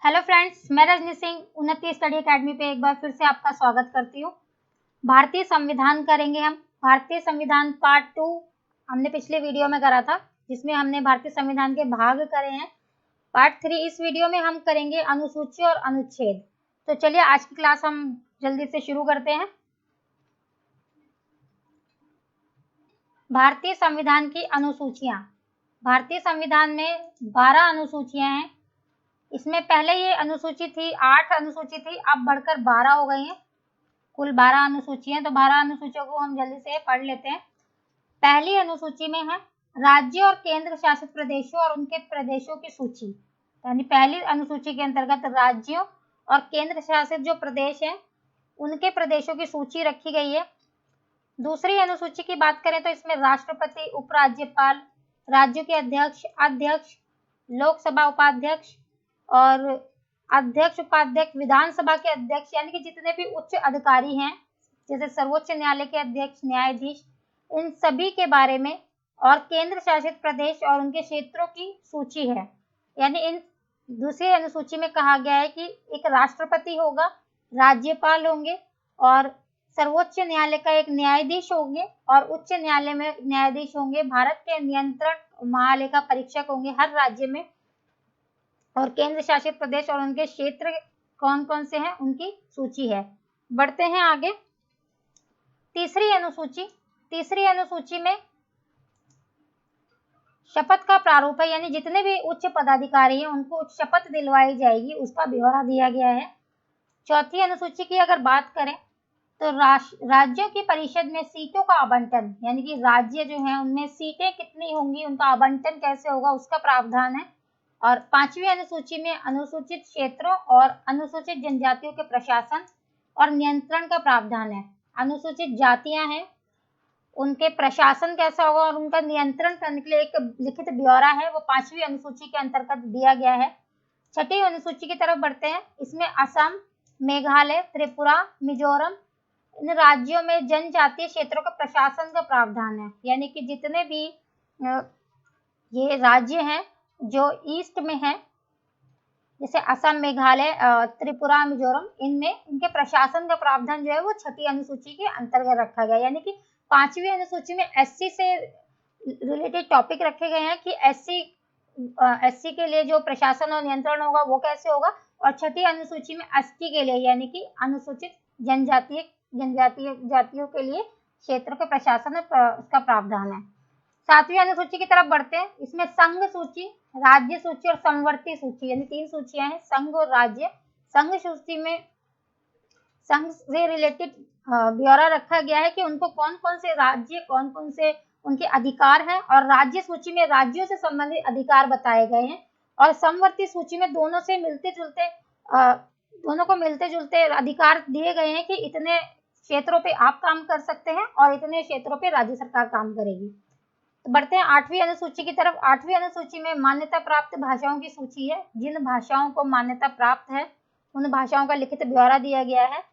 Hello friends, मैं रजनी सिंह उन्नति study academy पे एक बार फिर से आपका स्वागत करती हूँ। भारतीय संविधान करेंगे हम। भारतीय संविधान पार्ट 2 हमने पिछले वीडियो में करा था, जिसमें हमने भारतीय संविधान के भाग करे हैं। पार्ट 3 इस वीडियो में हम करेंगे अनुसूची और अनुच्छेद। तो चलिए आज की क्लास हम जल्दी से शुरू करते हैं। भारतीय संविधान की अनुसूचियां। भारतीय संविधान में 12 अनुसूचियां हैं। इसमें पहले ये अनुसूची थी 8 अनुसूची थी, अब बढ़कर 12 हो गई हैं। कुल 12 अनुसूचियां, तो 12 अनुसूचियों को हम जल्दी से पढ़ लेते हैं। पहली अनुसूची में है राज्य और केंद्र शासित प्रदेशों और उनके प्रदेशों की सूची। यानी पहली अनुसूची के अंतर्गत राज्यों और केंद्र शासित जो प्रदेश हैं उनके प्रदेशों की सूची रखी गई है। दूसरी अनुसूची की बात करें तो इसमें राष्ट्रपति, उपराज्यपाल, राज्यों के अध्यक्ष, अध्यक्ष, लोकसभा उपाध्यक्ष और अध्यक्ष, उपाध्यक्ष, विधानसभा के अध्यक्ष, यानी कि जितने भी उच्च अधिकारी हैं जैसे सर्वोच्च न्यायालय के अध्यक्ष, न्यायाधीश, इन सभी के बारे में, और केंद्र शासित प्रदेश और उनके क्षेत्रों की सूची है। यानी इन दूसरी अनुसूची में कहा गया है कि एक राष्ट्रपति होगा, राज्यपाल होंगे और सर्वोच्च न्यायालय का एक न्यायाधीश होंगे और उच्च न्यायालय में न्यायाधीश होंगे। भारत के नियंत्रण महालेखा परीक्षक होंगे हर राज्य में, और केंद्र शासित प्रदेश और उनके क्षेत्र कौन कौन से हैं उनकी सूची है। बढ़ते हैं आगे। तीसरी अनुसूची में शपथ का प्रारूप है, यानी जितने भी उच्च पदाधिकारी हैं उनको शपथ दिलवाई जाएगी, उसका ब्यौरा दिया गया है। चौथी अनुसूची की अगर बात करें तो राज्यों की परिषद में सीटों का आवंटन, यानी कि राज्य जो है उनमें सीटें कितनी होंगी, उनका आवंटन कैसे होगा, उसका प्रावधान है। और पांचवी अनुसूची में अनुसूचित क्षेत्रों और अनुसूचित जनजातियों के प्रशासन और नियंत्रण का प्रावधान है। अनुसूचित जातियां हैं, उनके प्रशासन कैसा होगा और उनका नियंत्रण करने के लिए एक लिखित ब्यौरा है, वो पांचवी अनुसूची के अंतर्गत दिया गया है। छठी अनुसूची की तरफ बढ़ते हैं। इसमें असम, मेघालय, त्रिपुरा, मिजोरम, इन राज्यों में जनजातीय क्षेत्रों का प्रशासन का प्रावधान है। यानी कि जितने भी ये राज्य हैं जो ईस्ट में है, जैसे असम, मेघालय, त्रिपुरा, मिजोरम, इनमें इनके प्रशासन का प्रावधान जो है वो छठी अनुसूची के अंतर्गत रखा गया। यानी कि पांचवी अनुसूची में एससी से रिलेटेड टॉपिक रखे गए हैं कि एससी के लिए जो प्रशासन और नियंत्रण होगा वो कैसे होगा, और छठी अनुसूची में एसटी के लिए, यानी कि अनुसूचित जातियों के लिए क्षेत्र के प्रशासन उसका प्रावधान है। सातवीं अनुसूची की तरफ बढ़ते हैं। इसमें संघ सूची, राज्य सूची और समवर्ती सूची, यानी 3 सूचियां हैं, संघ और राज्य। संघ सूची में संघ से रिलेटेड ब्यौरा रखा गया है कि उनको कौन कौन से राज्य, कौन कौन से उनके अधिकार हैं, और राज्य सूची में राज्यों से संबंधित अधिकार बताए गए हैं। और समवर्ती सूची में दोनों को मिलते जुलते अधिकार दिए गए हैं कि इतने क्षेत्रों पे आप काम कर सकते हैं और इतने क्षेत्रों पे राज्य सरकार काम करेगी। तो बढ़ते हैं 8वीं अनुसूची की तरफ। 8वीं अनुसूची में मान्यता प्राप्त भाषाओं की सूची है। जिन भाषाओं को मान्यता प्राप्त है उन भाषाओं का लिखित ब्यौरा दिया गया है।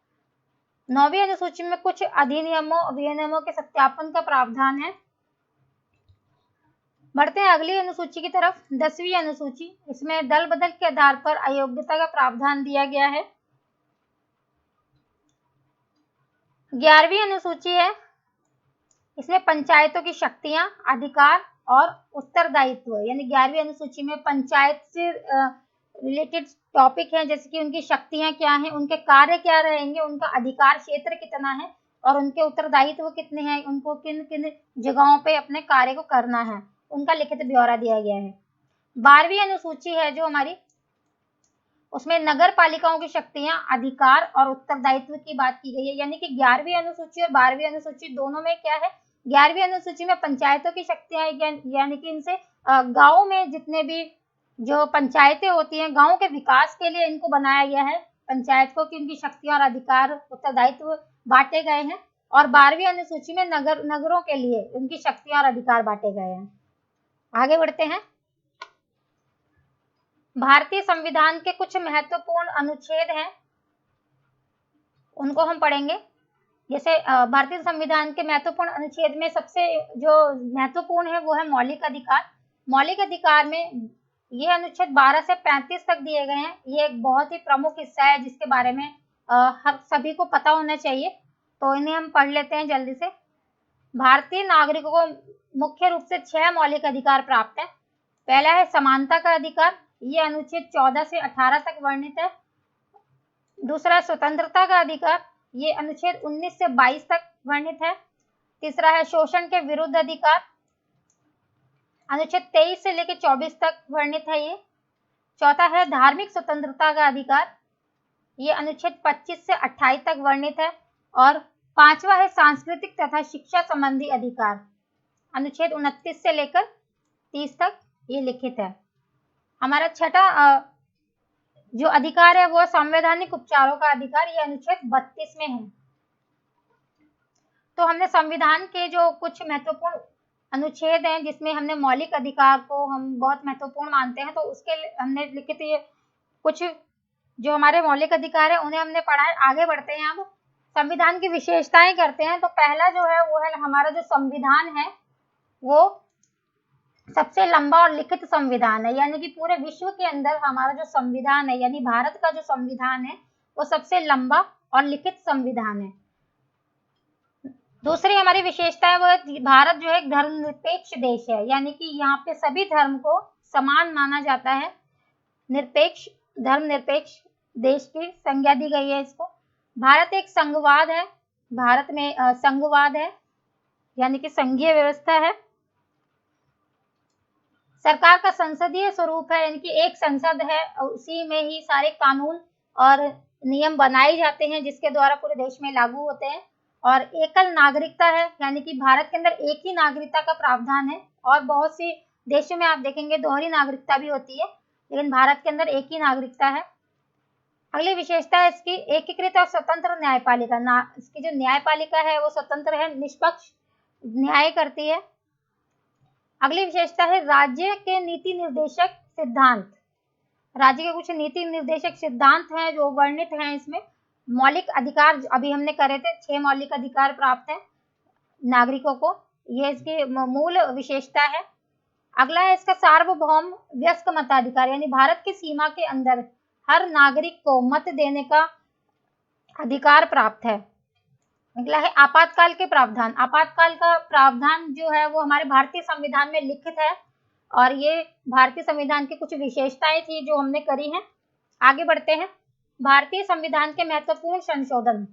9वीं अनुसूची में कुछ अधिनियमों, विनियमों के सत्यापन का प्रावधान है। बढ़ते हैं अगली अनुसूची की तरफ। 10वीं अनुसूची, इसमें दल बदल के आधार पर अयोग्यता का प्रावधान दिया गया है। 11वीं अनुसूची है, इसमें पंचायतों की शक्तियां, अधिकार और उत्तरदायित्व, यानी 11वीं अनुसूची में पंचायत से रिलेटेड टॉपिक है, जैसे कि उनकी शक्तियां क्या हैं, उनके कार्य क्या रहेंगे, उनका अधिकार क्षेत्र कितना है और उनके उत्तरदायित्व कितने हैं, उनको किन किन जगहों पे अपने कार्य को करना है, उनका लिखित ब्यौरा दिया गया है। 12वीं अनुसूची है जो हमारी, उसमें नगर पालिकाओं की शक्तियां, अधिकार और उत्तरदायित्व की बात की गई है। यानी कि 11वीं अनुसूची और 12वीं अनुसूची दोनों में क्या है, 11वीं अनुसूची में पंचायतों की शक्तियां, यानी कि इनसे गाँव में जितने भी जो पंचायतें होती हैं, गाँव के विकास के लिए इनको बनाया गया है पंचायत को, कि उनकी शक्तियां और अधिकार, उत्तरदायित्व बांटे गए हैं। और 12वीं अनुसूची में नगरों के लिए उनकी शक्तियां और अधिकार बांटे गए हैं। आगे बढ़ते हैं। भारतीय संविधान के कुछ महत्वपूर्ण अनुच्छेद हैं, उनको हम पढ़ेंगे। जैसे भारतीय संविधान के महत्वपूर्ण अनुच्छेद में सबसे जो महत्वपूर्ण है वो है मौलिक अधिकार। मौलिक अधिकार में ये अनुच्छेद 12 से 35 तक दिए गए हैं। ये एक बहुत ही प्रमुख हिस्सा है जिसके बारे में हर सभी को पता होना चाहिए, तो इन्हें हम पढ़ लेते हैं जल्दी से। भारतीय नागरिकों को मुख्य रूप से 6 मौलिक अधिकार प्राप्त है। पहला है समानता का अधिकार, ये अनुच्छेद 14 से 18 तक वर्णित है। दूसरा है स्वतंत्रता का अधिकार, ये अनुच्छेद 19 से 22 तक वर्णित है। तीसरा है शोषण के विरुद्ध अधिकार, अनुच्छेद 23 से लेकर 24 तक वर्णित है ये। चौथा है धार्मिक स्वतंत्रता का अधिकार, ये अनुच्छेद 25 से 28 तक वर्णित है। और पांचवा है सांस्कृतिक तथा शिक्षा संबंधी अधिकार, अनुच्छेद 29 से लेकर 30 तक ये लिखित है। हमारा छठा जो अधिकार है वो संवैधानिक उपचारों का अधिकार, ये अनुच्छेद 32 में है। तो हमने संविधान के जो कुछ महत्वपूर्ण अनुच्छेद हैं जिसमें हमने मौलिक अधिकार को हम बहुत महत्वपूर्ण मानते हैं, तो उसके हमने लिखित ये कुछ जो हमारे मौलिक अधिकार है उन्हें हमने पढ़ा है। आगे बढ़ते हैं, अब संविधान की विशेषताएं करते हैं। तो पहला जो है वो है हमारा जो संविधान है वो सबसे लंबा और लिखित संविधान है, यानी कि पूरे विश्व के अंदर हमारा जो संविधान है यानी भारत का जो संविधान है वो सबसे लंबा और लिखित संविधान है। दूसरी हमारी विशेषता है वो भारत जो है एक धर्मनिरपेक्ष देश है, यानी कि यहाँ पे सभी धर्म को समान माना जाता है। धर्मनिरपेक्ष देश की संज्ञा दी गई है इसको। भारत एक संघवाद है, भारत में संघवाद है यानी कि संघीय व्यवस्था है। सरकार का संसदीय स्वरूप है, यानी कि एक संसद है, उसी में ही सारे कानून और नियम बनाए जाते हैं जिसके द्वारा पूरे देश में लागू होते हैं। और एकल नागरिकता है, यानी कि भारत के अंदर एक ही नागरिकता का प्रावधान है, और बहुत सी देशों में आप देखेंगे दोहरी नागरिकता भी होती है, लेकिन भारत के अंदर एक ही नागरिकता है। अगली विशेषता है इसकी एकीकृत और स्वतंत्र न्यायपालिका। इसकी जो न्यायपालिका है वो स्वतंत्र है, निष्पक्ष न्याय करती है। अगली विशेषता है राज्य के नीति निर्देशक सिद्धांत। राज्य के कुछ नीति निर्देशक सिद्धांत हैं जो वर्णित हैं इसमें। मौलिक अधिकार अभी हमने करे थे, 6 मौलिक अधिकार प्राप्त है नागरिकों को, ये इसकी मूल विशेषता है। अगला है इसका सार्वभौम वयस्क मताधिकार, यानी भारत की सीमा के अंदर हर नागरिक को मत देने का अधिकार प्राप्त है। अगला है आपातकाल के प्रावधान। आपातकाल का प्रावधान जो है वो हमारे भारतीय संविधान में लिखित है, और ये भारतीय संविधान की कुछ विशेषताएं थी जो हमने करी हैं। आगे बढ़ते हैं, भारतीय संविधान के महत्वपूर्ण संशोधन।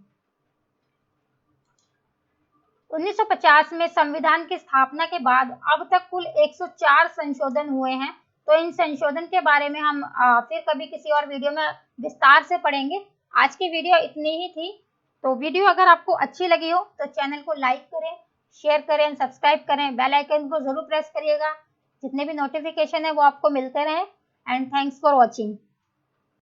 1950 में संविधान की स्थापना के बाद अब तक कुल 104 संशोधन हुए हैं। तो इन संशोधन के बारे में हम फिर कभी किसी और वीडियो में विस्तार से पढ़ेंगे। आज की वीडियो इतनी ही थी। तो वीडियो अगर आपको अच्छी लगी हो तो चैनल को लाइक करें, शेयर करें, सब्सक्राइब करें, बेल आइकन को जरूर प्रेस करिएगा, जितने भी नोटिफिकेशन है वो आपको मिलते रहें। And thanks for watching.